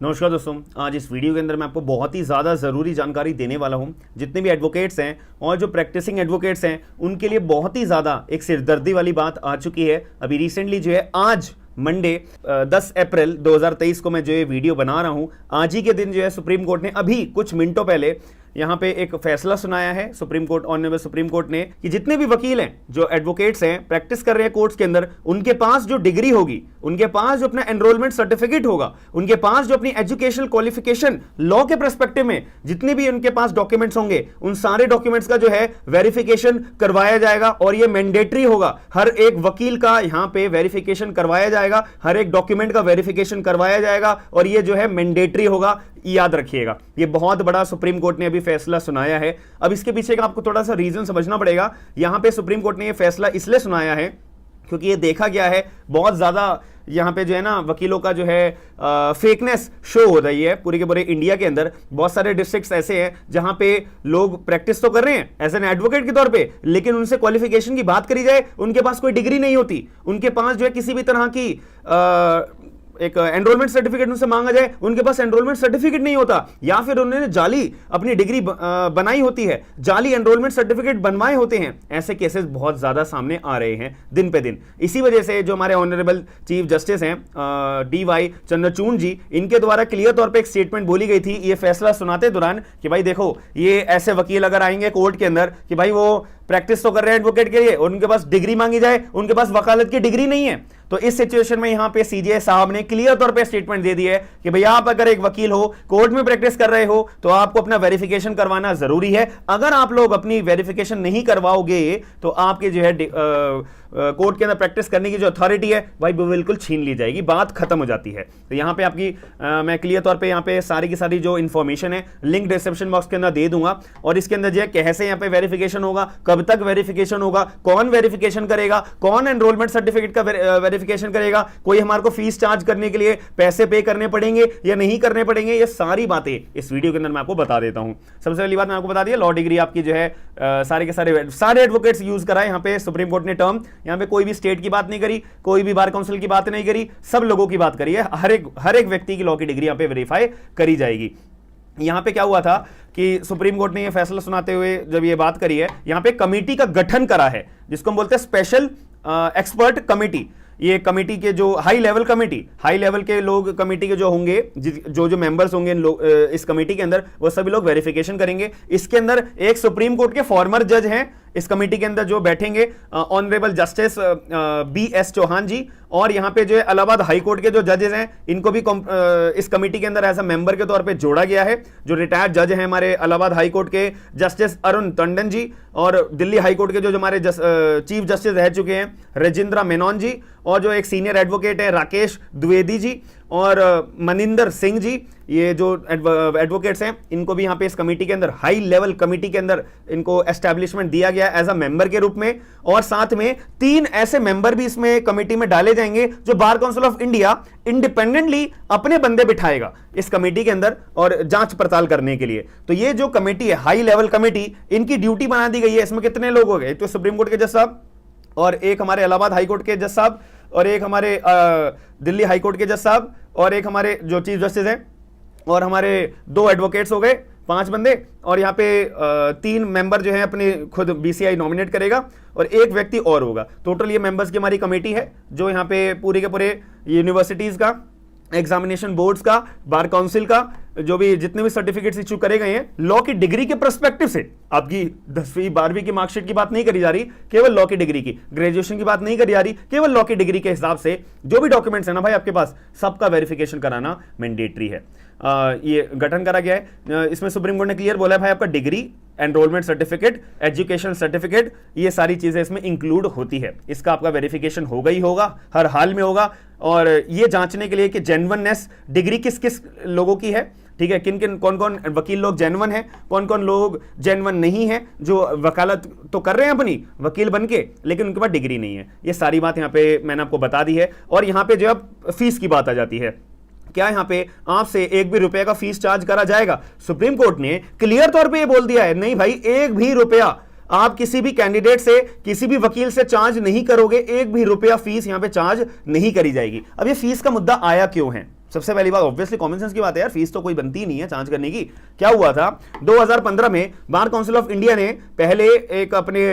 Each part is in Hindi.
नमस्कार दोस्तों, आज इस वीडियो के अंदर मैं आपको बहुत ही ज़्यादा ज़रूरी जानकारी देने वाला हूं। जितने भी एडवोकेट्स हैं और जो प्रैक्टिसिंग एडवोकेट्स हैं उनके लिए बहुत ही ज़्यादा एक सिरदर्दी वाली बात आ चुकी है। अभी रिसेंटली जो है आज मंडे 10 अप्रैल 2023 को मैं जो ये वीडियो बना रहा हूं, आज ही के दिन जो है सुप्रीम कोर्ट ने अभी कुछ मिनटों पहले यहाँ पे एक फैसला सुनाया है। Supreme court, honourable supreme court ने, कि जितने भी वकील हैं, जो एडवोकेट्स हैं, प्रैक्टिस कर रहे हैं कोर्ट्स के अंदर, उनके पास जो डिग्री होगी, उनके पास जो अपना एनरोलमेंट सर्टिफिकेट होगा, उनके पास जो अपनी एजुकेशनल क्वालिफिकेशन लॉ के पर्सपेक्टिव में जितने भी उनके पास डॉक्यूमेंट्स होंगे, उन सारे डॉक्यूमेंट्स का जो है वेरिफिकेशन करवाया जाएगा और ये मैंडेटरी होगा। हर एक वकील का यहाँ पे वेरिफिकेशन करवाया जाएगा, हर एक डॉक्यूमेंट का वेरिफिकेशन करवाया जाएगा और ये जो है मैंडेटरी होगा। याद रखिएगा, ये बहुत बड़ा सुप्रीम कोर्ट ने अभी फैसला सुनाया है। अब इसके पीछे का आपको थोड़ा सा रीजन समझना पड़ेगा। यहां पे सुप्रीम कोर्ट ने ये फैसला इसलिए सुनाया है क्योंकि ये देखा गया है बहुत ज्यादा यहां पे जो है ना वकीलों का जो है फेकनेस शो हो रही है पूरे के पूरे इंडिया के अंदर। बहुत सारे डिस्ट्रिक्ट्स ऐसे हैं जहां पे लोग प्रैक्टिस तो कर रहे हैं एज एन एडवोकेट के तौर पे, लेकिन उनसे क्वालिफिकेशन की बात करी जाए, उनके पास कोई डिग्री नहीं होती, उनके पास जो है किसी भी तरह की एक एनरोलमेंट सर्टिफिकेट उनसे मांगा जाए, उनके पास एनरोलमेंट सर्टिफिकेट नहीं होता, या फिर उन्होंने जाली अपनी डिग्री बनाई होती है, जाली एनरोलमेंट सर्टिफिकेट बनवाए होते हैं। ऐसे केसेस बहुत ज्यादा सामने आ रहे हैं दिन पे दिन। इसी वजह से जो हमारे ऑनरेबल चीफ जस्टिस हैं DY चंद्रचूड़ जी, इनके द्वारा क्लियर तौर पे एक स्टेटमेंट बोली गई थी ये फैसला सुनाते दौरान कि भाई देखो, ये ऐसे वकील अगर आएंगे कोर्ट के अंदर कि भाई वो प्रैक्टिस तो कर रहे हैं एडवोकेट के लिए और उनके पास डिग्री मांगी जाए, उनके पास वकालत की डिग्री नहीं है, तो इस सिचुएशन में यहां पे CJI साहब ने क्लियर तौर पे स्टेटमेंट दे दी है कि भैया आप अगर एक वकील हो, कोर्ट में प्रैक्टिस कर रहे हो, तो आपको अपना वेरिफिकेशन करवाना जरूरी है। अगर आप लोग अपनी वेरिफिकेशन नहीं करवाओगे तो आपके जो है कोर्ट के अंदर प्रैक्टिस करने की जो अथॉरिटी है भाई वो बिल्कुल छीन ली जाएगी, बात खत्म हो जाती है। तो यहाँ पे आपकी मैं क्लियर तौर पे यहाँ पे सारी की सारी जो इन्फॉर्मेशन है लिंक डिस्क्रिप्शन बॉक्स के अंदर दे दूंगा, और इसके अंदर जो है कैसे यहाँ पे वेरिफिकेशन होगा, कब तक वेरिफिकेशन होगा, कौन वेरिफिकेशन करेगा, कौन एनरोलमेंट सर्टिफिकेट का वेरिफिकेशन करेगा, कोई हमारे को फीस चार्ज करने के लिए पैसे पे करने पड़ेंगे या नहीं करने पड़ेंगे, ये सारी बातें इस वीडियो के अंदर मैं आपको बता देता हूं। सबसे पहली बात मैं आपको बता दिया, लॉ डिग्री आपकी जो है सारे के सारे एडवोकेट्स यूज कराए। यहाँ पे सुप्रीम कोर्ट ने टर्म, यहाँ पे कोई भी स्टेट की बात नहीं करी, कोई भी बार काउंसिल की बात नहीं करी, सब लोगों की बात करी है। हर एक व्यक्ति की लॉ की डिग्री यहाँ पे वेरीफाई करी जाएगी। यहां पे क्या हुआ था कि सुप्रीम कोर्ट ने यह फैसला सुनाते हुए जब ये बात करी है, यहां पे कमेटी का गठन करा है जिसको हम बोलते हैं स्पेशल एक्सपर्ट कमेटी। ये कमेटी के जो हाई लेवल के लोग कमेटी के जो होंगे, जो मेंबर्स होंगे इस कमेटी के अंदर, वो सभी लोग वेरिफिकेशन करेंगे। इसके अंदर एक सुप्रीम कोर्ट के फॉर्मर जज हैं इस कमेटी के अंदर जो बैठेंगे, ऑनरेबल जस्टिस BS चौहान जी, और यहाँ पे जो है इलाहाबाद हाई कोर्ट के जो जजेस हैं इनको भी इस कमेटी के अंदर एज अ मेंबर के तौर पे जोड़ा गया है। जो रिटायर्ड जज हैं हमारे इलाहाबाद हाई कोर्ट के जस्टिस अरुण टंडन जी, और दिल्ली हाई कोर्ट के जो हमारे चीफ जस्टिस रह चुके हैं राजेंद्र मेनन जी, और जो एक सीनियर एडवोकेट है राकेश द्विवेदी जी, और मनिंदर सिंह जी, ये जो एडवोकेट्स हैं इनको भी यहाँ पे इस कमेटी के अंदर, हाई लेवल कमेटी के अंदर इनको एस्टैब्लिशमेंट दिया गया एज अ मेंबर के रूप में। और साथ में 3 ऐसे मेंबर भी इसमें कमेटी में डाले जाएंगे जो bar council of India independently अपने बंदे बिठाएगा इस कमेटी के अंदर और जांच पड़ताल करने के लिए। तो ये जो कमेटी है हाई लेवल कमेटी, इनकी ड्यूटी बना दी गई है। इसमें कितने लोग हो गए, तो सुप्रीम कोर्ट के जज साहब, और एक हमारे इलाहाबाद हाई कोर्ट के जज साहब, और एक हमारे दिल्ली हाई कोर्ट के जज साहब, और एक हमारे जो चीफ जस्टिस हैं, और हमारे 2 एडवोकेट्स हो गए, 5 बंदे, और यहाँ पे 3 मेंबर जो है अपने खुद BCI नॉमिनेट करेगा, और 1 व्यक्ति और होगा। टोटल ये मेंबर्स की हमारी कमेटी है जो यहाँ पे पूरे के पूरे यूनिवर्सिटीज का, एग्जामिनेशन बोर्ड्स का, बार काउंसिल का, जो भी जितने भी सर्टिफिकेट्स इश्यू करे गए हैं लॉ की डिग्री के पर्सपेक्टिव से, आपकी 10वीं 12वीं की मार्कशीट की बात नहीं करी जा रही, केवल लॉ की डिग्री की, ग्रेजुएशन की बात नहीं करी जा रही, केवल लॉ की डिग्री के हिसाब से जो भी डॉक्यूमेंट्स है ना भाई आपके पास, सबका वेरिफिकेशन कराना मैंडेटरी है। ये गठन करा गया है। इसमें सुप्रीम कोर्ट ने क्लियर बोला है भाई आपका degree, enrolment certificate, education certificate, ये सारी चीजें इसमें इंक्लूड होती है। इसका आपका वेरिफिकेशन होगा ही होगा, हर हाल में होगा, और ये जांचने के लिए कि जेन्युइननेस डिग्री किस किस लोगों की है, ठीक है, किन किन कौन कौन वकील लोग जेन्युइन है, कौन कौन लोग जेन्युइन नहीं है, जो वकालत तो कर रहे हैं अपनी वकील बन के लेकिन उनके पास डिग्री नहीं है। ये सारी बात यहाँ पे मैंने आपको बता दी है। और यहाँ पे जो अब फीस की बात आ जाती है, क्या यहां पे आपसे 1 भी रुपए का फीस चार्ज करा जाएगा? सुप्रीम कोर्ट ने क्लियर तौर पे ये बोल दिया है, नहीं भाई 1 भी रुपया आप किसी भी कैंडिडेट से, किसी भी वकील से चार्ज नहीं करोगे, 1 भी रुपया फीस यहां पे चार्ज नहीं करी जाएगी। अब ये फीस का मुद्दा आया क्यों है? सबसे पहली बात ऑब्वियसली कॉमन सेंस की बात है यार, फीस तो कोई बनती नहीं है चार्ज करने की। क्या हुआ था 2015 में बार काउंसिल ऑफ इंडिया ने पहले एक अपने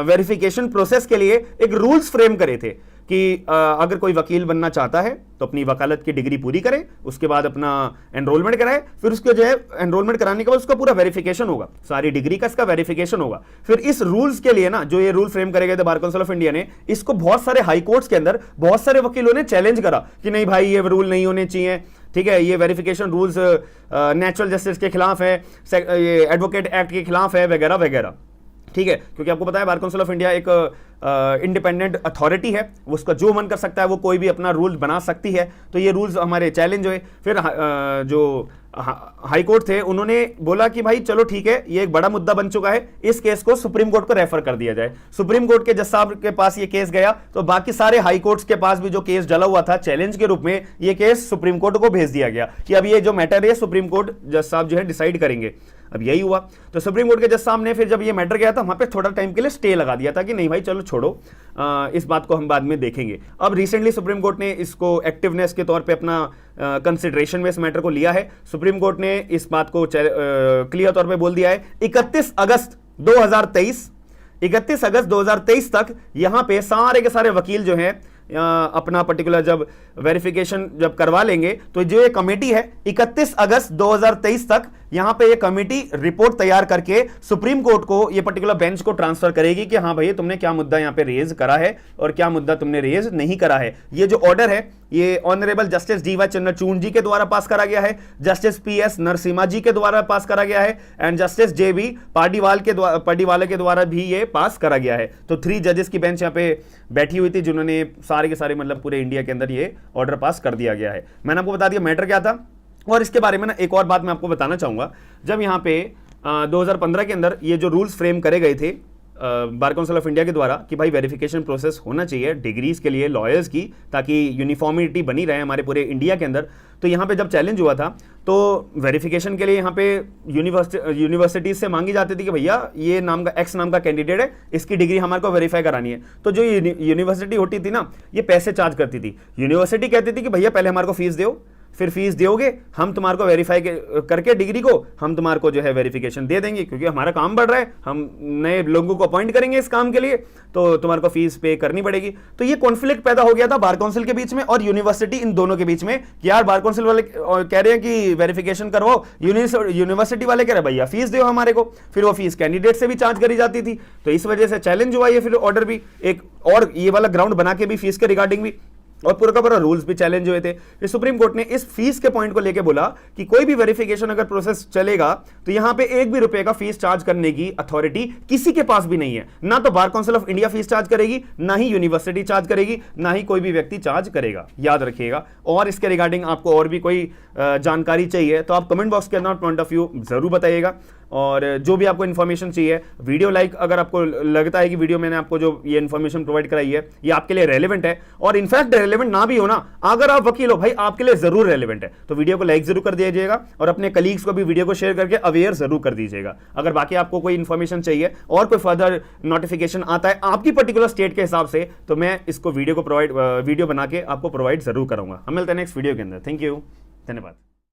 वेरिफिकेशन प्रोसेस के लिए एक रूल्स फ्रेम करे थे कि अगर कोई वकील बनना चाहता है तो अपनी वकालत की डिग्री पूरी करे, उसके बाद अपना एनरोलमेंट कराए, फिर उसके जो है एनरोलमेंट कराने के बाद उसका पूरा वेरिफिकेशन होगा, सारी डिग्री का इसका वेरिफिकेशन होगा। फिर इस रूल्स के लिए ना जो ये रूल फ्रेम करे गए थे बार काउंसिल ऑफ इंडिया ने, इसको बहुत सारे हाई कोर्ट्स के अंदर बहुत सारे वकीलों ने चैलेंज करा कि नहीं भाई ये रूल नहीं होने चाहिए, ठीक है, ये वेरिफिकेशन रूल्स नेचुरल जस्टिस के खिलाफ है, ये एडवोकेट एक्ट के खिलाफ है वगैरह वगैरह, ठीक है। क्योंकि आपको पता है बार काउंसिल ऑफ इंडिया एक इंडिपेंडेंट अथॉरिटी है, उसका जो मन कर सकता है वो कोई भी अपना रूल बना सकती है। तो ये रूल्स हमारे चैलेंज हुए। फिर जो हाई कोर्ट थे उन्होंने बोला कि भाई चलो ठीक है, ये एक बड़ा मुद्दा बन चुका है, इस केस को सुप्रीम कोर्ट को रेफर कर दिया जाए। सुप्रीम कोर्ट के जज साहब के पास ये केस गया तो बाकी सारे हाई कोर्ट्स के पास भी जो केस डला हुआ था चैलेंज के रूप में, ये केस सुप्रीम कोर्ट को भेज दिया गया कि अब ये जो मैटर है सुप्रीम कोर्ट जज साहब जो है डिसाइड करेंगे। अब यही हुआ, तो सुप्रीम कोर्ट के जज साहब ने फिर जब ये मैटर गया था वहां पे थोड़ा टाइम के लिए स्टे लगा दिया था कि नहीं भाई चलो छोड़ो, इस बात को हम बाद में देखेंगे। अब रिसेंटली सुप्रीम कोर्ट ने इसको एक्टिवनेस के तौर पे अपना कंसिडरेशन में इस मैटर को लिया है। सुप्रीम कोर्ट ने इस बात को क्लियर तौर पे बोल दिया है 31 अगस्त 2023 तक यहां पे सारे के सारे वकील जो हैं अपना पर्टिकुलर जब वेरिफिकेशन जब करवा लेंगे तो जो ये कमेटी है 31 अगस्त 2023 तक यहां पे ये कमेटी रिपोर्ट तैयार करके सुप्रीम कोर्ट को ये पर्टिकुलर बेंच को ट्रांसफर करेगी कि हाँ भाई तुमने क्या मुद्दा यहां पे रेज करा है और क्या मुद्दा तुमने रेज नहीं करा है। ये जो ऑर्डर है ये ऑनरेबल जस्टिस डी.वाई. चंद्रचूड़ जी के द्वारा पास करा गया है, जस्टिस पी.एस. नरसिम्हा जी के द्वारा पास करा गया है एंड जस्टिस जे.बी. पार्डीवाला के द्वारा भी ये पास करा गया है। तो 3 जजेस की बेंच यहाँ पे बैठी हुई थी जिन्होंने सारे के सारे मतलब पूरे इंडिया के अंदर ये ऑर्डर पास कर दिया गया है। मैंने आपको बता दिया मैटर क्या था। और इसके बारे में ना एक और बात मैं आपको बताना चाहूंगा, जब यहाँ पे 2015 के अंदर ये जो रूल्स फ्रेम करे गए थे बार काउंसिल ऑफ इंडिया के द्वारा कि भाई वेरिफिकेशन प्रोसेस होना चाहिए डिग्रीज के लिए लॉयर्स की, ताकि यूनिफॉर्मिटी बनी रहे हमारे पूरे इंडिया के अंदर। तो यहाँ पे जब चैलेंज हुआ था तो वेरिफिकेशन के लिए यहाँ पे यूनिवर्सिटीज से मांगी जाती थी कि भैया ये नाम का एक्स नाम का कैंडिडेट है, इसकी डिग्री हमारे को वेरीफाई करानी है। तो जो यूनिवर्सिटी होती थी ना ये पैसे चार्ज करती थी। यूनिवर्सिटी कहती थी कि भैया पहले हमारे को फीस दो, फिर फीस दोगे हम तुम्हारे को वेरीफाई करके डिग्री को हम तुम्हारे को जो है वेरिफिकेशन दे देंगे, क्योंकि हमारा काम बढ़ रहा है, हम नए लोगों को अपॉइंट करेंगे इस काम के लिए तो तुम्हारे को फीस पे करनी पड़ेगी। तो ये कॉन्फ्लिक्ट पैदा हो गया था बार काउंसिल के बीच में और यूनिवर्सिटी, इन दोनों के बीच में कि यार बार काउंसिल वाले कह रहे हैं कि वेरिफिकेशन करवाओ, यूनिवर्सिटी वाले कह रहे भैया फीस दो हमारे को, फिर वो फीस कैंडिडेट से भी चार्ज करी जाती थी। तो इस वजह से चैलेंज हुआ ये, फिर ऑर्डर भी एक और ये वाला ग्राउंड बना के भी फीस के रिगार्डिंग भी, और पूरा का पूरा रूल्स भी चैलेंज हुए थे। फिर सुप्रीम कोर्ट ने इस फीस के पॉइंट को लेकर बोला कि कोई भी वेरिफिकेशन अगर प्रोसेस चलेगा तो यहां पे एक भी रुपए का फीस चार्ज करने की अथॉरिटी किसी के पास भी नहीं है। ना तो bar council of India fees charge करेगी, ना ही यूनिवर्सिटी चार्ज करेगी, ना ही कोई भी व्यक्ति चार्ज करेगा, याद रखिएगा। और इसके रिगार्डिंग आपको और भी कोई जानकारी चाहिए तो आप कमेंट बॉक्स के अंदर पॉइंट ऑफ व्यू जरूर बताइएगा। और जो भी आपको इन्फॉर्मेशन चाहिए, वीडियो लाइक अगर आपको लगता है कि वीडियो मैंने आपको जो ये इन्फॉर्मेशन प्रोवाइड कराई है ये आपके लिए रेलेवेंट है, और इनफैक्ट रेलेवेंट ना भी हो ना, अगर आप वकील हो भाई आपके लिए जरूर रेलेवेंट है, तो वीडियो को लाइक जरूर कर दीजिएगा और अपने कलीग्स को भी वीडियो को शेयर करके अवेयर जरूर कर दीजिएगा। अगर बाकी आपको कोई इन्फॉर्मेशन चाहिए और कोई फर्दर नोटिफिकेशन आता है आपकी पर्टिकुलर स्टेट के हिसाब से तो मैं इसको वीडियो बना के आपको प्रोवाइड जरूर करूंगा। हम मिलते हैं नेक्स्ट वीडियो के अंदर। थैंक यू, धन्यवाद।